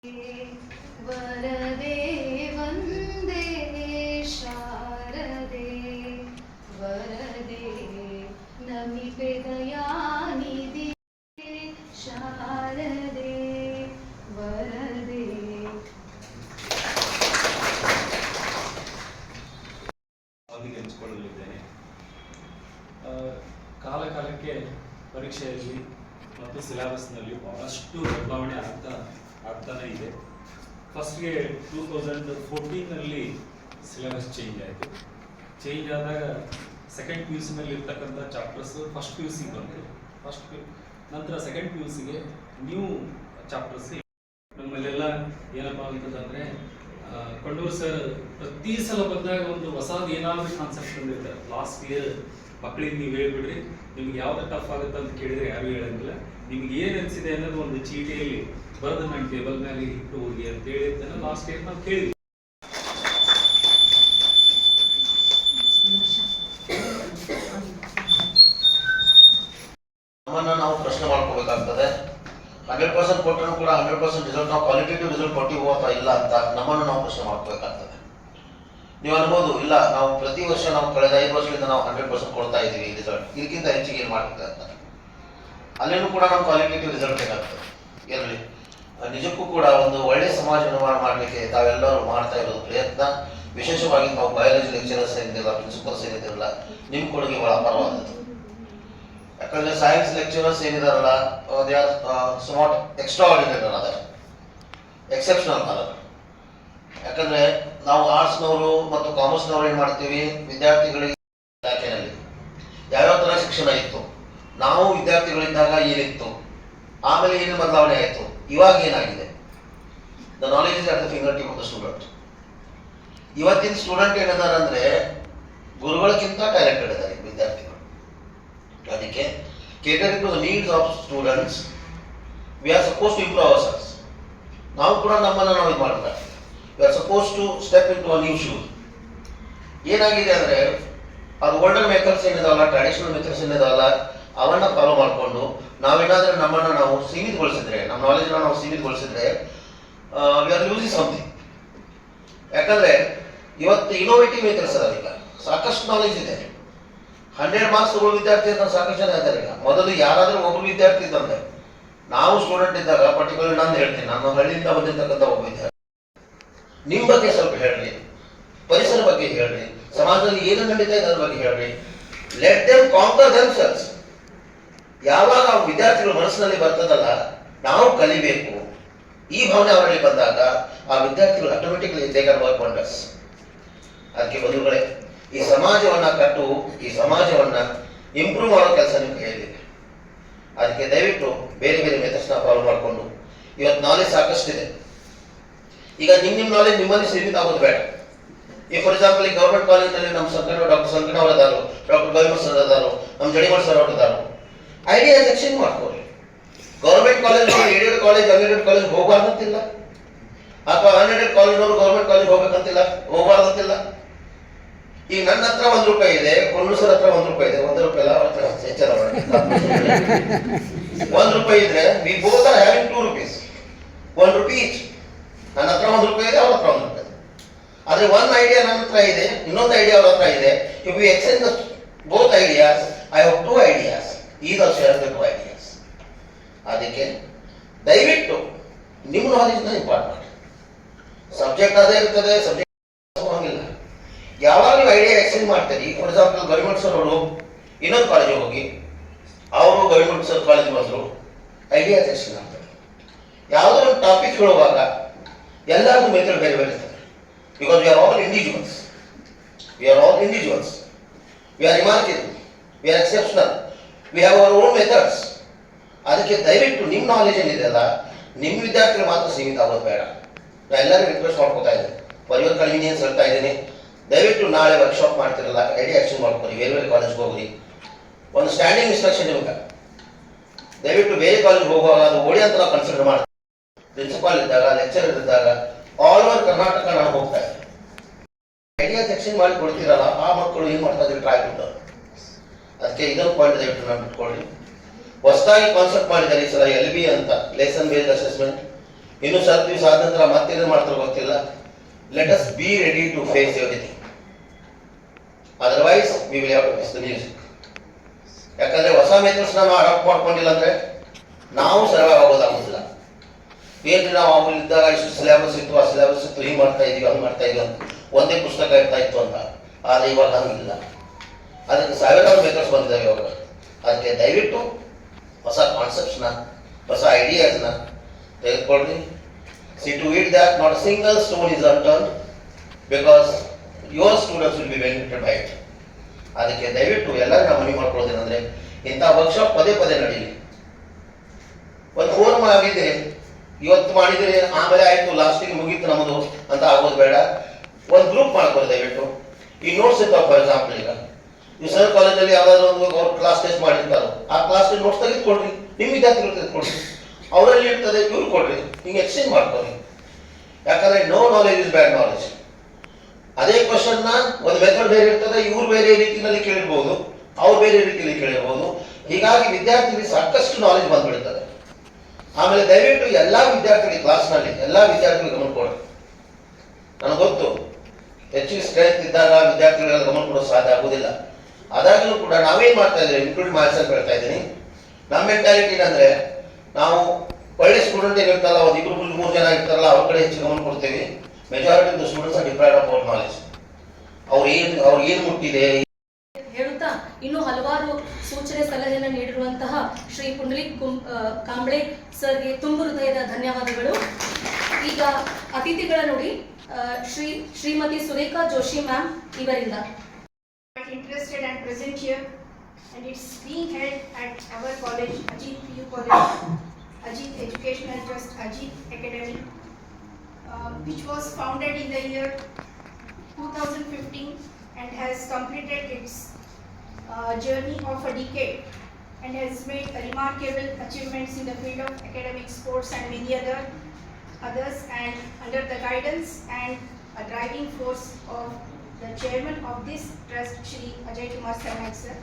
ವರದೆ ವಂದೇ ಶಾರದೆ ವರದೆ ನಮಿಪೆ ದಯಾನಿಧಿ ಶಾರದೆ ವರದೆ. ಅವರಿಗೆ ಹಂಚಿಕೊಳ್ಳಲಿದ್ದೇನೆ. ಕಾಲಕಾಲಕ್ಕೆ ಪರೀಕ್ಷೆಯಲ್ಲಿ ಮತ್ತು ಸಿಲೆಬಸ್ನಲ್ಲಿ ಬಹಳಷ್ಟು ಬದಲಾವಣೆ ಆಗ್ತಾನೆ ಇದೆ. ಫಸ್ಟ್ಗೆ 2014ನಲ್ಲಿ ಸಿಲೆಬಸ್ ಚೇಂಜ್ ಆಯಿತು. ಚೇಂಜ್ ಆದಾಗ ಸೆಕೆಂಡ್ ಪಿ ಯು ಸಿನಲ್ಲಿ ಇರ್ತಕ್ಕಂಥ ಚಾಪ್ಟರ್ಸ್ ಫಸ್ಟ್ ಪಿ ಯು ಸಿಗೆ ಬಂತು. ನಂತರ ಸೆಕೆಂಡ್ ಪಿ ಯು ಸಿಗೆ ನ್ಯೂ ಚಾಪ್ಟರ್ಸ್. ನಮ್ಮಲ್ಲೆಲ್ಲ ಏನಪ್ಪ ಅಂತಂದರೆ ಕೊಂಡೂರು ಸರ್ ಪ್ರತಿ ಸಲ ಬಂದಾಗ ಒಂದು ಹೊಸದು ಏನಾದರೂ ಕಾನ್ಸೆಪ್ಟ್ ಬಂದಿರ್ತಾರೆ. ಲಾಸ್ಟ್ ಇಯರ್ ಮಕ್ಕಳಿಗೆ ನೀವು ಹೇಳ್ಬಿಡ್ರಿ, ನಿಮ್ಗೆ ಯಾವ್ದು ಟಫ್ ಆಗುತ್ತೆ ಅಂತ ಕೇಳಿದ್ರೆ ಯಾರು ಹೇಳಂಗಿಲ್ಲ. ನಿಮ್ಗೆ ಏನು ಅನಿಸಿದೆ ಅನ್ನೋದು ಒಂದು ಚೀಟಿಯಲ್ಲಿ ಬರೆದು ನನ್ನ ಟೇಬಲ್ ಮೇಲೆ ಇಟ್ಟು ಹೋಗಿ ಅಂತ ಹೇಳಿದ್ದನ್ನು ಲಾಸ್ಟ್ ಇಯರ್ ನಾವು ಕೇಳಿದ್ವಿ. ನಮ್ಮನ್ನು ನಾವು ಪ್ರಶ್ನೆ ಮಾಡ್ಕೋಬೇಕಾಗ್ತದೆ. 100% ಕೊಟ್ಟರೂ ಕೂಡ 100% ರಿಸಲ್ಟ್ ನಾವು ಕ್ವಾಲಿಟೇಟಿವ್ ರಿಸಲ್ಟ್ ಕೊಟ್ಟಿವೋ ಅಥವಾ ಇಲ್ಲ ಅಂತ ನಮ್ಮನ್ನು ನಾವು ಪ್ರಶ್ನೆ ಮಾಡ್ಕೋಬೇಕಾಗ್ತದೆ. ನೀವು ಅನ್ಬೋದು, ಇಲ್ಲ ನಾವು ಪ್ರತಿ ವರ್ಷ ನಾವು ಕಳೆದ 5 ವರ್ಷದಿಂದ ನಾವು 100% ಕೊಡ್ತಾ ಇದ್ದೀವಿ ರಿಸಲ್ಟ್, ಇದಕ್ಕಿಂತ ಹೆಚ್ಚಿಗೆ ಏನು ಮಾಡ್ತದೆ ಅಂತ. ಅಲ್ಲೇನೂ ಕೂಡ ನಾವು ಕ್ವಾಲಿಟೇಟಿವ್ ರಿಸಲ್ಟ್ ಬೇಕಾಗ್ತದೆ. ಇರಲಿ, ನಿಜಕ್ಕೂ ಕೂಡ ಒಂದು ಒಳ್ಳೆಯ ಸಮಾಜ ನಿರ್ಮಾಣ ಮಾಡಲಿಕ್ಕೆ ತಾವೆಲ್ಲರೂ ಮಾಡ್ತಾ ಇರೋದು ಪ್ರಯತ್ನ. ವಿಶೇಷವಾಗಿ ನಾವು ಬಯಾಲಜಿ ಲೆಕ್ಚರರ್ಸ್ ಏನಿದಿಲ್ಲ, ಪ್ರಿನ್ಸಿಪಲ್ಸ್ ಏನಿದಿರಲ್ಲ, ನಿಮ್ಮ ಕೊಡುಗೆ ಬಹಳ ಅಪಾರವಾದದ್ದು. ಯಾಕಂದರೆ ಸೈನ್ಸ್ ಲೆಕ್ಚರರ್ಸ್ ಏನಿದಾರಲ್ಲ, they are somewhat extraordinary ಅದ, ಎಕ್ಸೆಪ್ಷನಲ್ ಅಲ್ಲ. ಯಾಕಂದರೆ ನಾವು ಆರ್ಟ್ಸ್ನವರು ಮತ್ತು ಕಾಮರ್ಸ್ನವರು ಏನು ಮಾಡ್ತೀವಿ, ವಿದ್ಯಾರ್ಥಿಗಳಿಗೆ ಇಲಾಖೆಯಲ್ಲಿ ಯಾವ್ಯಾವ ಥರ ಶಿಕ್ಷಣ ಇತ್ತು, ನಾವು ವಿದ್ಯಾರ್ಥಿಗಳಿದ್ದಾಗ ಏನಿತ್ತು, ಆಮೇಲೆ ಏನು ಬದಲಾವಣೆ ಆಯಿತು, ಇವಾಗ ಏನಾಗಿದೆ. The knowledge is at the finger tip of the student. ಇವತ್ತಿನ ಸ್ಟೂಡೆಂಟ್ ಏನಿದ್ದಾರೆ ಅಂದರೆ ಗುರುಗಳಕ್ಕಿಂತ ಟ್ಯಾಲೆಂಟೆಡ್ ಇದ್ದಾರೆ ವಿದ್ಯಾರ್ಥಿಗಳು. ಅದಕ್ಕೆ catering to the needs of students we are suppose to improve ourselves. ನಾವು ಕೂಡ ನಮ್ಮನ್ನು ನಾವು ಇದು ಮಾಡಬೇಕು. We are suppose to step into a new shoes. ಏನಾಗಿದೆ ಅಂದರೆ ಅದು ಓಲ್ಡರ್ ಮೆಥಡ್ಸ್ ಏನಿದಾವಲ್ಲ, ಟ್ರೆಡಿಷನಲ್ ಮೆಥಡ್ಸ್ ಏನಿದಾವಲ್ಲ, ಅವನ್ನ ಫಾಲೋ ಮಾಡಿಕೊಂಡು ನಾವೇನಾದರೂ ನಮ್ಮನ್ನು ನಾವು ಸೀಮಿತಗೊಳಿಸಿದ್ರೆ, ನಮ್ಮ ನಾಲೆಜ್ನ ನಾವು ಸೀಮಿತಗೊಳಿಸಿದ್ರೆ ವಿ ಆರ್ ಲೂಸಿಂಗ್ ಸಮಥಿಂಗ್. ಯಾಕಂದರೆ ಇವತ್ತು ಇನೋವೇಟಿವ್ ಮೆಥಡ್ಸ್ ಅದಾವ. ಈಗ ಸಾಕಷ್ಟು ನಾಲೆಜ್ ಇದೆ. 100 ಮಾರ್ಕ್ಸ್ ತಗೊಳ್ಳೋ ವಿದ್ಯಾರ್ಥಿ ಅಂತ ಸಾಕಷ್ಟು ಜನ ಇದ್ದಾರೆ. ಈಗ ಮೊದಲು ಯಾರಾದರೂ ಒಬ್ಬರು ವಿದ್ಯಾರ್ಥಿ ಇದ್ದಂತೆ, ನಾವು ಸ್ಟೂಡೆಂಟ್ ಇದ್ದಾಗ ಪರ್ಟಿಕ್ಯುಲರ್ ನಾನು ಹೇಳ್ತೀನಿ, ನಾನು ಹಳ್ಳಿಯಿಂದ ಬಂದಿರ್ತಕ್ಕಂಥ ಒಬ್ಬ ವಿದ್ಯಾರ್ಥಿ, ನಿಮ್ಮ ಬಗ್ಗೆ ಸ್ವಲ್ಪ ಹೇಳ್ರಿ, ಪರಿಸರ ಬಗ್ಗೆ ಹೇಳ್ರಿ, ಸಮಾಜದಲ್ಲಿ ಏನು ನಡೀತಾ ಇದೆ ಅದ್ರ ಬಗ್ಗೆ ಹೇಳ್ರಿ. Let them conquer themselves. ಯಾವಾಗ ಆ ವಿದ್ಯಾರ್ಥಿಗಳ ಮನಸ್ಸಿನಲ್ಲಿ ಬರ್ತದಲ್ಲ, ನಾವು ಕಲಿಬೇಕು, ಈ ಭಾವನೆ ಅವರಲ್ಲಿ ಬಂದಾಗ ಆ ವಿದ್ಯಾರ್ಥಿಗಳು automatically they can work wonders. ಅದಕ್ಕೆ ಬಂಧುಗಳೇ, ಈ ಸಮಾಜವನ್ನು ಕಟ್ಟು, ಈ ಸಮಾಜವನ್ನು ಇಂಪ್ರೂವ್ ಮಾಡೋ ಕೆಲಸ ನಿಮ್ಗೆ ಹೇಳಿದೆ. ಅದಕ್ಕೆ ದಯವಿಟ್ಟು ಬೇರೆ ಬೇರೆ ಮೆಥಡ್ಸ್ನ ಫಾಲೋ ಮಾಡಿಕೊಂಡು, ಇವತ್ತು ನಾಲೆಜ್ ಸಾಕಷ್ಟಿದೆ. ಈಗ ನಿಮ್ಮ ನಾಲೆಜ್ ನಿಮ್ಮಲ್ಲಿ ಸೀಮಿತ ಆಗೋದು ಬೇಡ. ಈ ಫಾರ್ ಎಕ್ಸಾಂಪಲ್, ಈ ಗೌರ್ಮೆಂಟ್ ಕಾಲೇಜಿನಲ್ಲಿ ನಮ್ಮ ಡಾಕ್ಟರ್ ಸಂಕಟ ಅವರು ಅದಾರು, ಡಾಕ್ಟರ್ ಗವಿಮಠ್ ಸರ್ ಅದಾರು, ನಮ್ಮ ಜಡಿಮಠ್ ಸರ್ ಅವರು ಅದಾರು. ಐಡಿಯಾಸ್ ಎಕ್ಸ್ಚೇಂಜ್ ಮಾಡ್ಕೊಳ್ಳಿ. Government college aided college, unaided college ಹೋಗಬಾರ್ದಂತಿಲ್ಲ, ಅಥವಾ ಅನ್ಎಡೆಡ್ ಕಾಲೇಜ್ನವರು ಗೌರ್ಮೆಂಟ್ ಕಾಲೇಜ್ ಹೋಗ್ಬೇಕಂತಿಲ್ಲ, ಹೋಗಬಾರ್ದಂತಿಲ್ಲ. ಈಗ ನನ್ನ ಹತ್ರ ₹1 ಇದೆ, ಕೊಂಡೂರು ಸರ್ ಹತ್ರ ₹1 ಇದೆ. ₹1 ಅಲ್ಲ, ಅವ್ರ ಹತ್ರ ಹೆಚ್ಚಳ ₹1 ಇದ್ರೆ we both are having ₹2, ₹1 each. ನನ್ನ ಹತ್ರ ₹1 ಇದೆ, ಅವ್ರ ಹತ್ರ ₹1 ಇದೆ. ಆದರೆ ಒಂದು ಐಡಿಯಾ ನನ್ನ ಹತ್ರ ಇದೆ, ಇನ್ನೊಂದು ಐಡಿಯಾ ಅವ್ರ ಹತ್ರ ಇದೆ. If we exchange both ideas, I have 2 ideas, is also have the 2 ideas. ಅದಕ್ಕೆ ದಯವಿಟ್ಟು ನಿಮ್ಮ ನಾಲೆಜ್ನ ಇಂಪಾರ್ಟ್ ಮಾಡಿ. ಸಬ್ಜೆಕ್ಟ್ ಅದೇ ಇರ್ತದೆ, ಸಬ್ಜೆಕ್ಟ್ ಹೋಗಿಲ್ಲ. ಯಾವಾಗ ನೀವು ಐಡಿಯಾ ಎಕ್ಸ್ಚೇಂಜ್ ಮಾಡ್ತೀರಿ, ಫಾರ್ ಎಕ್ಸಾಂಪಲ್ ಗವಿಮಠ್ ಸರ್ ಅವರು ಇನ್ನೊಂದು ಕಾಲೇಜಿಗೆ ಹೋಗಿ, ಅವರು ಗವಿಮಠ್ ಸರ್ ಕಾಲೇಜ್ ಬಂದರು, ಐಡಿಯಾಸ್ ಎಕ್ಸ್ಚೇಂಜ್ ಮಾಡ್ತಾರೆ. ಯಾವುದೋ ಒಂದು ಟಾಪಿಕ್ ಹೇಳುವಾಗ ಎಲ್ಲರಿಗೂ ಮೆಥಡ್ ಬೇರೆ ಬೇರೆ ಇರ್ತದೆ. Because we are all individuals, we are all individuals, we are remarkable, we are exceptional, we have our own methods. ಅದಕ್ಕೆ ದಯವಿಟ್ಟು ನಿಮ್ಮ ನಾಲೆಜ್ ಏನಿದೆಯಲ್ಲ, ನಿಮ್ಮ ವಿದ್ಯಾರ್ಥಿಗಳು ಮಾತ್ರ ಸೀಮಿತ ಆಗೋದು ಬೇಡ. ನಾನು ಎಲ್ಲರಿಗೂ ರಿಕ್ವೆಸ್ಟ್ ಮಾಡ್ಕೋತಾ ಇದ್ದೀನಿ, ಫಾರ್ ಯುವರ್ ಕನ್ವೀನಿಯನ್ಸ್ ಹೇಳ್ತಾ ಇದ್ದೀನಿ. ದಯವಿಟ್ಟು ನಾಳೆ ವರ್ಕ್ಶಾಪ್ ಮಾಡ್ತಿರಲ್ಲ, ಐಡಿಯಾ ಎಕ್ಸ್ಚೇಂಜ್ ಮಾಡ್ಕೊಳ್ಳಿ, ಬೇರೆ ಬೇರೆ ಕಾಲೇಜ್ಗೆ ಹೋಗ್ರಿ. ಒಂದು ಸ್ಟ್ಯಾಂಡಿಂಗ್ ಇನ್ಸ್ಟ್ರಕ್ಷನ್ ನಿಮಗೆ, ದಯವಿಟ್ಟು ಬೇರೆ ಕಾಲೇಜ್ಗೆ ಹೋಗುವಾಗ ಅದು ಓಡಿ ಅಂತ ನಾವು ಕನ್ಸಿಡರ್ ಮಾಡ್ತೀವಿ. ಪ್ರಿನ್ಸಿಪಾಲ್ ಇದ್ದಾಗ, ಲೆಕ್ಚರರ್ ಇದ್ದಾಗ ಆಲ್ ಓವರ್ ಕರ್ನಾಟಕ ನಾನು ಹೋಗ್ತಾ ಇದ್ದೆ. ಐಡಿಯಾಸ್ ಎಕ್ಸ್ಚೇಂಜ್ ಮಾಡಿ ಕೊಡ್ತೀರಲ್ಲ, ಆ ಮಕ್ಕಳು ಏನು ಮಾಡ್ತಾ ಇದ್ದೀವಿ, ಟ್ರೈ ಕೊಟ್ಟರು. ಅದಕ್ಕೆ ಇದೊಂದು ಪಾಯಿಂಟ್ ದಯವಿಟ್ಟು ನಾನು ಬಿಟ್ಕೊಳ್ಳಿ. ಹೊಸದಾಗಿ ಕಾನ್ಸೆಪ್ಟ್ ಮಾಡಿದ್ದಾರೆ ಈ ಸಲ LB ಅಂತ, ಲೆಸನ್ ಬೇಸ್ಡ್ ಅಸೆಸ್ಮೆಂಟ್. ಇನ್ನು ಸ್ವಲ್ಪ ದಿವಸ ಆದ ನಂತರ ಮತ್ತೇನು ಮಾಡ್ತಾರೋ ಗೊತ್ತಿಲ್ಲ. Let us be ready to face everything, otherwise we will have to miss the music. ಯಾಕಂದ್ರೆ ಹೊಸ ಮೆಥಡ್ಸ್ ನಾವು ಅಡಾಪ್ಟ್ ಮಾಡ್ಕೊಂಡಿಲ್ಲ ಅಂದ್ರೆ ನಾವು ಸರ್ವೈವ್ ಆಗೋದಾಗೋದಿಲ್ಲ. ಏನ್ರಿ ನಾವು ಅವ್ರು ಇದ್ದಾಗ ಇಷ್ಟು ಸಿಲೆಬಸ್ ಇತ್ತು, ಆ ಸಿಲೆಬಸ್ ಇತ್ತು, ಹಿಂಗೆ ಮಾಡ್ತಾ ಇದೀವಿ, ಹಂಗೆ ಮಾಡ್ತಾ ಇದೀವಿ ಅಂತ ಒಂದೇ ಪುಸ್ತಕ ಇರ್ತಾ ಇತ್ತು ಅಂತ. ಆದರೆ ಇವಾಗ ಹಂಗಿಲ್ಲ, ಅದಕ್ಕೆ ಸಾವಿರಾರು ಮೆಥಡ್ಸ್ ಬಂದಿದ್ದಾವೆ ಇವಾಗ. ಅದಕ್ಕೆ ದಯವಿಟ್ಟು ಹೊಸ ಕಾನ್ಸೆಪ್ಟ್ಸ್ನ, ಹೊಸ ಐಡಿಯಾಸ್ನ ತೆಗೆದುಕೊಳ್ಳಿ. See to it that not a single stone is unturned because your students will be benefited by it. ಅದಕ್ಕೆ ದಯವಿಟ್ಟು ಎಲ್ಲರೂ ನಾವು ಮನವಿ ಮಾಡ್ಕೊಳ್ಳೋದೇನೆಂದರೆ ಇಂಥ ವರ್ಕ್ಶಾಪ್ ಪದೇ ಪದೇ ನಡೀಲಿ. ಒಂದು ಫೋರಮ್ ಆಗಿದೆ, ಇವತ್ತು ಮಾಡಿದರೆ ಆಮೇಲೆ ಆಯಿತು ಲಾಸ್ಟಿಗೆ ಮುಗೀತು ನಮ್ಮದು ಅಂತ ಆಗೋದು ಬೇಡ. ಒಂದು ಗ್ರೂಪ್ ಮಾಡ್ಕೊಳ್ಳಿ ದಯವಿಟ್ಟು. ಈ ನೋಟ್ಸ್ ಇರ್ತಾವೆ, ಫಾರ್ ಎಕ್ಸಾಂಪಲ್ ಈಗ ನೀವು ಸರ್ ಕಾಲೇಜಲ್ಲಿ ಯಾವ್ದಾದ್ರು ಒಂದು ಅವ್ರು ಕ್ಲಾಸ್ ಟೆಸ್ಟ್ ಮಾಡಿರ್ತಾರೋ ಆ ಕ್ಲಾಸ್ ನೋಟ್ಸ್ ತೆಗೆದುಕೊಡ್ರಿ, ನಿಮ್ಮ ವಿದ್ಯಾರ್ಥಿಗಳು ತೆಗೆದುಕೊಡ್ರಿ, ಅವರಲ್ಲಿ ಇರ್ತದೆ ಇವ್ರು ಕೊಡ್ರಿ, ಹಿಂಗೆ ಎಕ್ಸ್ಚೇಂಜ್ ಮಾಡ್ಕೊರಿ. ಯಾಕಂದ್ರೆ no knowledge is bad knowledge. ಅದೇ ಕ್ವಶನ್ನ ಒಂದು ಮೆಥಡ್ ಬೇರೆ ಇರ್ತದೆ, ಇವ್ರು ಬೇರೆ ರೀತಿಯಲ್ಲಿ ಕೇಳಿರ್ಬೋದು, ಅವ್ರು ಬೇರೆ ರೀತಿಯಲ್ಲಿ ಕೇಳಿರ್ಬೋದು. ಹೀಗಾಗಿ ವಿದ್ಯಾರ್ಥಿಗಳಿಗೆ ಸಾಕಷ್ಟು ನಾಲೆಜ್ ಬಂದ್ಬಿಡ್ತದೆ. ಆಮೇಲೆ ದಯವಿಟ್ಟು ಎಲ್ಲ ವಿದ್ಯಾರ್ಥಿಗಳಿಗೆ ಕ್ಲಾಸ್ನಲ್ಲಿ ಎಲ್ಲ ವಿದ್ಯಾರ್ಥಿಗಳಿಗೆ ಗಮನ ಕೊಡ್ರಿ. ನನಗೆ ಗೊತ್ತು ಹೆಚ್ಚಿಗೆ ಸ್ಟ್ರೆಂತ್ ಇದ್ದಾಗ ವಿದ್ಯಾರ್ಥಿಗಳಿಗೆ ಗಮನ ಕೊಡೋದು ಸಾಧ್ಯ ಆಗೋದಿಲ್ಲ. ಅದಾಗಲೂ ಕೂಡ ನಾವೇನು ಮಾಡ್ತಾ ಇದ್ದೀವಿ, ಇನ್ಕ್ಲೂಡ್ ಮಾಡ್ಸಕ್ಕೆ ಹೇಳ್ತಾ ಇದ್ದೀನಿ. ನಮ್ಮ ಮೆಂಟಾಲಿಟಿ ಏನಂದ್ರೆ ನಾವು ಒಳ್ಳೆ ಸ್ಟೂಡೆಂಟ್ ಏನಿರ್ತಾರಲ್ಲ, ಒಂದು 2-3 ಜನ ಇರ್ತಾರಲ್ಲ, ಅವ್ರ ಕಡೆ ಹೆಚ್ಚು ಗಮನ ಕೊಡ್ತೇವೆ. Majority of the students R deprived of our knowledge. ಅವ್ರು ಏನು ಮುಟ್ಟಿದೆ ಹೇಳುತ್ತಾ ಇನ್ನು ಹಲವಾರು ಸೂಚನೆ ಸಲಹೆಯನ್ನು ನೀಡಿರುವಂತಹ ಶ್ರೀ ಪುಂಡಲಿಕ್ ಕಾಂಬ್ಳೆ ಸರ್ಗೆ ತುಂಬ ಹೃದಯದ ಧನ್ಯವಾದಗಳು. ಈಗ ಅತಿಥಿಗಳ ನುಡಿ ಶ್ರೀಮತಿ ಸುರೇಖಾ ಜೋಶಿ ಮ್ಯಾಮ್ ಇವರಿಂದ. Interested and present here, and it's being held at our college, Ajit PU College, Ajit Educational Trust, Ajit Academy, which was founded in the year 2015 and has completed its journey of a decade and has made remarkable achievements in the field of academic, sports and many others, and under the guidance and a driving force of the chairman of this trust, Shri Ajay Kumar Sarnaik sir,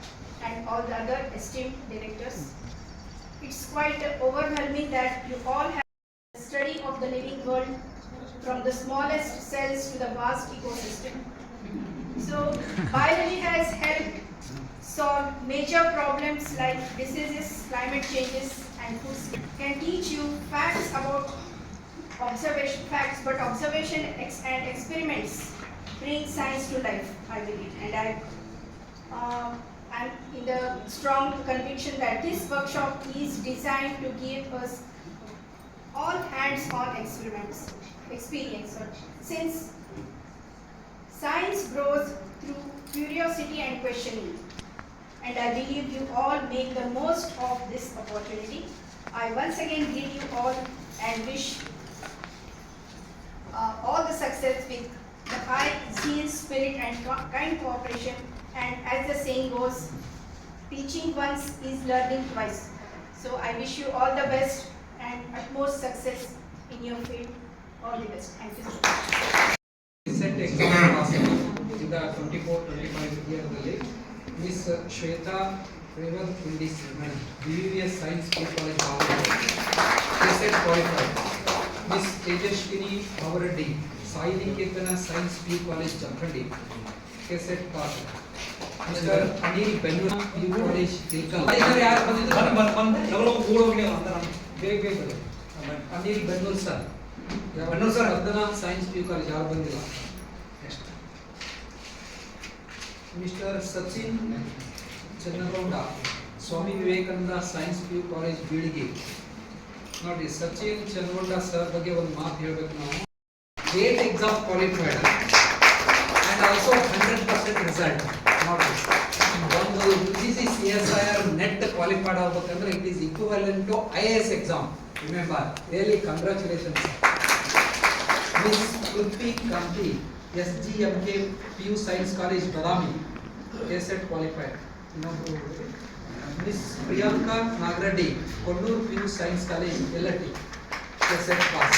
and all the other esteemed directors. It's quite overwhelming that you all have the study of the living world from the smallest cells to the vast ecosystem. So biology has helped solve major problems like diseases, climate changes and food scarcity. Can teach you facts about facts, but observation and experiments bring science to life, I believe. And I'm in the strong conviction that this workshop is designed to give us all hands-on experience. Since science grows through curiosity and questioning, and I believe you all make the most of this opportunity. I once again greet you all and wish all the success with the high zeal, spirit and kind cooperation, and as the saying goes, teaching once is learning twice. So I wish you all the best and utmost success in your field. All the best. Thank you so much. Set exam passing in the 24-25 year Miss Shweta Revan Indis BVS Science College set qualified. Miss Tejashwini Bhavareddy Sai Niketana Science PU College Jamkhandi set pass. Mr. Anil Benura PU College Tilkal Anil Benur sir Vardhana Science PU College yaar bandila. Next Mr. Sachin Channagonda Swami Vivekananda Science PU College Bidige. ನೋಡಿ Sachin ಚನ್ನಗೊಂಡ sir ಬಗ್ಗೆ ಒಂದು ಮಾತು ಹೇಳಬೇಕು ನಾವು. Gate exam qualified and also 100% result. ನೋಡಿ ಒಂದು UGC CSIR net qualified ಆಗಬೇಕಂದ್ರೆ it is equivalent to IAS exam. Remember, really congratulations. Miss Prithvi Kanthi SGMK PU Science College Badami set qualified. Miss Priyanka Nagreddy Kondur PU Science College LT set pass.